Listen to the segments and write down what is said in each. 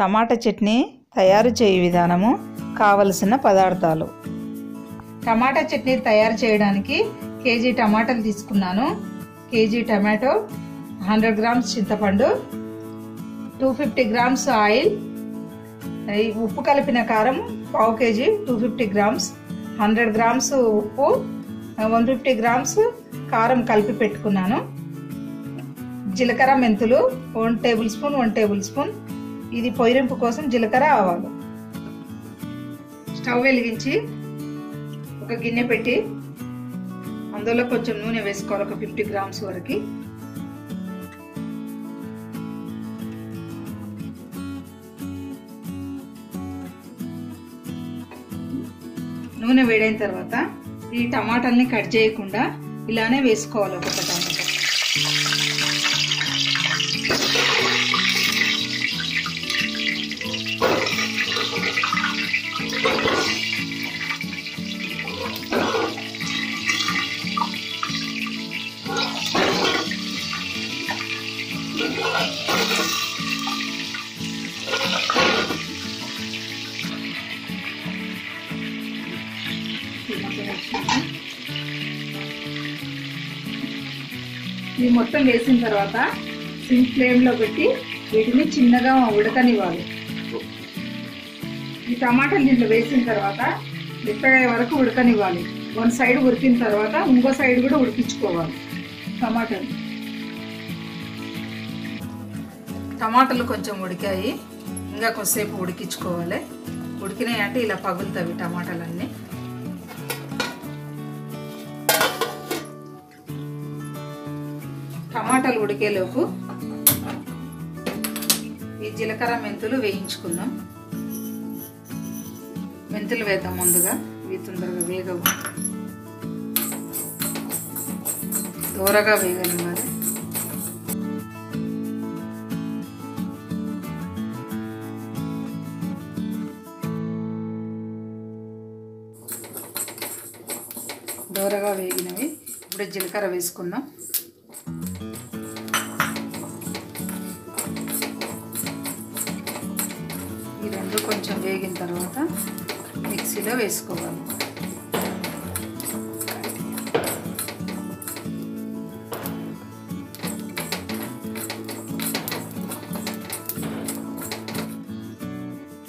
టమాటా చట్నీ తయారు చేయు విధానము, కావలసిన పదార్థాలు. టమాటా చట్నీ తయారు చేయడానికి కేజీ టమాటాలు తీసుకున్నాను. కేజీ టమాటో, 100 గ్రామ్స్ చింతపండు, 250 గ్రామ్స్ ఆయిల్, ఉప్పు కలిపిన కారం పావు కేజీ 250 గ్రామ్స్, 100 గ్రామ్స్ ఉప్పు, 150 గ్రామ్స్ కారం కలిపి పెట్టుకున్నాను. జీలకర్ర మెంతులు 1 టేబుల్ స్పూన్. ఇది పొయ్యింపు కోసం జీలకర్ర ఆవాలు. స్టవ్ వెలిగించి ఒక గిన్నె పెట్టి అందులో కొంచెం నూనె వేసుకోవాలి, ఒక 50 గ్రామ్స్ వరకు. నూనె వేడైన తర్వాత ఈ టమాటాలని కట్ చేయకుండా ఇలానే వేసుకోవాలి. ఒక్కొక్క టమాటా ఇది మొత్తం వేసిన తర్వాత సిమ్ ఫ్లేమ్లో పెట్టి వీటిని చిన్నగా ఉడకనివ్వాలి. ఈ టమాటాలు దీంట్లో వేసిన తర్వాత మెత్తగా వరకు ఉడకనివ్వాలి. 1 సైడ్ ఉడికిన తర్వాత ఇంకో సైడ్ కూడా ఉడికించుకోవాలి. టమాటాలు కొంచెం ఉడికాయి, ఇంకా కొద్దిసేపు ఉడికించుకోవాలి. ఉడికినాయి అంటే ఇలా పగులుతాయి టమాటాలన్నీ. టమాటాలు ఉడికేలోపు ఈ జీలకర్ర మెంతులు వేయించుకుందాం. మెంతులు వేద్దాం ముందుగా, ఇవి తొందరగా వేగవు, దూరగా వేగనివ్వాలి. దూరగా వేగినవి. ఇప్పుడు జీలకర్ర వేసుకుందాం. ఈ రెండు కొంచెం వేగిన తర్వాత మిక్సీలో వేసుకోవాలి.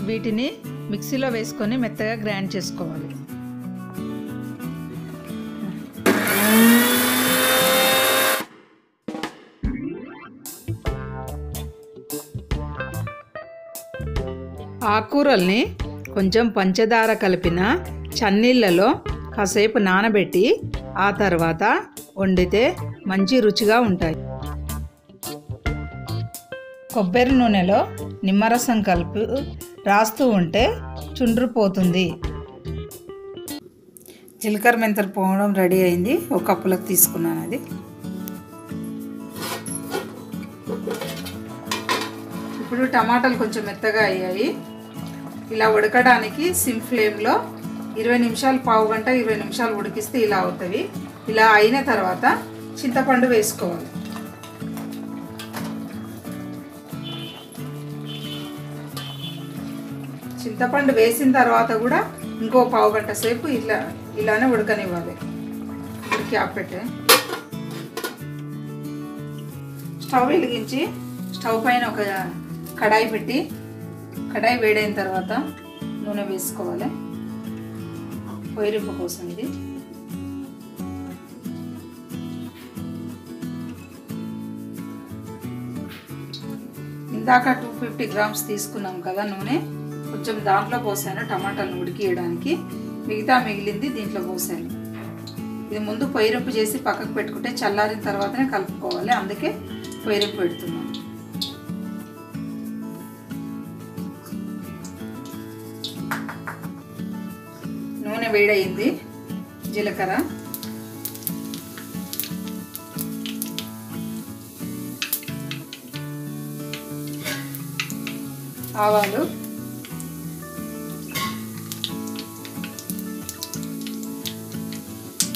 వీటిని మిక్సీలో వేసుకొని మెత్తగా గ్రైండ్ చేసుకోవాలి. ఆకుకూరల్ని కొంచెం పంచదార కలిపిన చన్నీళ్ళలో కాసేపు నానబెట్టి ఆ తర్వాత వండితే మంచి రుచిగా ఉంటాయి. కొబ్బరి నూనెలో నిమ్మరసం కలిపి రాస్తూ ఉంటే చుండ్రిపోతుంది. జీలకర్ర మెంతులు పోవడం రెడీ అయింది. ఒక కప్పులకు తీసుకున్నాను. అది ఇప్పుడు టమాటాలు కొంచెం మెత్తగా అయ్యాయి. ఇలా ఉడకడానికి సిమ్ ఫ్లేమ్లో 20 నిమిషాలు, పావు గంట 20 నిమిషాలు ఉడికిస్తే ఇలా అవుతాయి. ఇలా అయిన తర్వాత చింతపండు వేసుకోవాలి. చింతపండు వేసిన తర్వాత కూడా ఇంకో పావు గంట సేపు ఇలానే ఉడకనివ్వాలి. ఉడికి ఆపెట్టే స్టవ్ వెలిగించి స్టవ్ పైన ఒక కడాయి పెట్టి, కడాయి వేడైన తర్వాత నూనె వేసుకోవాలి. పొయ్యింపు కోసం ఇది. ఇందాక 250 గ్రామ్స్ తీసుకున్నాం కదా నూనె, కొంచెం దాంట్లో పోసాను టమాటాలను ఉడికియడానికి. మిగతా మిగిలింది దీంట్లో పోసాను. ఇది ముందు పొయ్యింపు చేసి పక్కకు పెట్టుకుంటే చల్లారిన తర్వాతనే కలుపుకోవాలి. అందుకే పొయ్యింపు పెడుతున్నాను. నూనె వేడయింది. జీలకర్ర, ఆవాలు,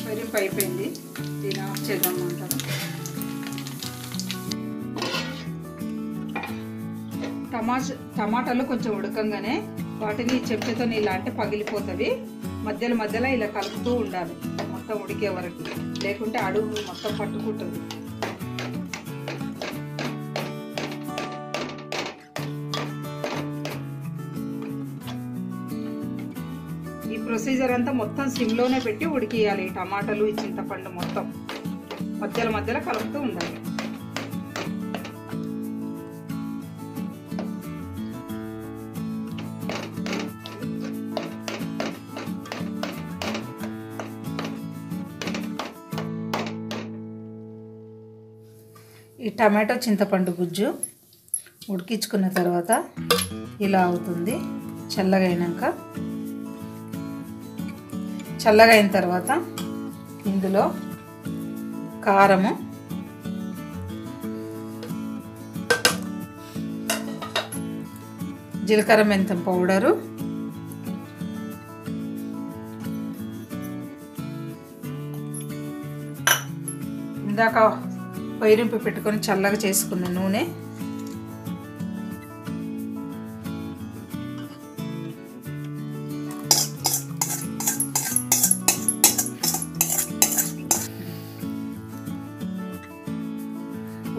పొయ్యింపు అయిపోయింది. దీన్ని ఆఫ్ చేద్దాం అంటారు. టమాటాలు కొంచెం ఉడకంగానే వాటిని చెంచాతో ఇలా అంటే పగిలిపోతుంది. మధ్యలో మధ్యలో ఇలా కలుపుతూ ఉండాలి మొత్తం ఉడికే వరకు, లేకుంటే అడుగు మొత్తం పట్టుకుంటుంది. ఈ ప్రొసీజర్ అంతా మొత్తం సిమ్లోనే పెట్టి ఉడికియాలి. ఈ టమాటాలు, ఈ చింతపండు మొత్తం మధ్యలో మధ్యలో కలుపుతూ ఉండాలి. ఈ టమాటో చింతపండు గుజ్జు ఉడికించుకున్న తర్వాత ఇలా అవుతుంది. చల్లగా అయిన తర్వాత ఇందులో కారము, జీలకర్ర మెంతం పౌడరు, ఇందాక పొయ్యిరింపు పెట్టుకొని చల్లగా చేసుకున్న నూనె,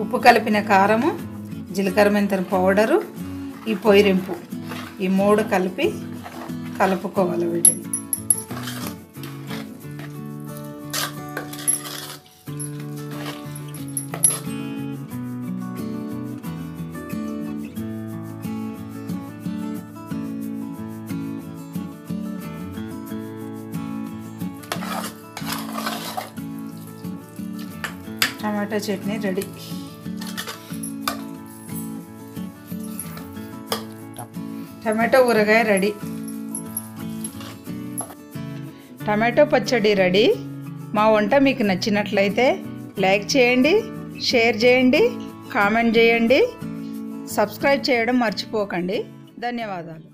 ఉప్పు కలిపిన కారము, జీలకర్ర మెంతం పౌడరు, ఈ పొయ్యిరింపు, ఈ 3 కలిపి కలుపుకోవాలి వీటిని. Tomato chutney ready. టమాటో ఊరగాయ రెడీ. టమాటో పచ్చడి రెడీ. మా వంట మీకు నచ్చినట్లయితే లైక్ చేయండి, షేర్ చేయండి, కామెంట్ చేయండి, సబ్స్క్రైబ్ చేయడం మర్చిపోకండి. ధన్యవాదాలు.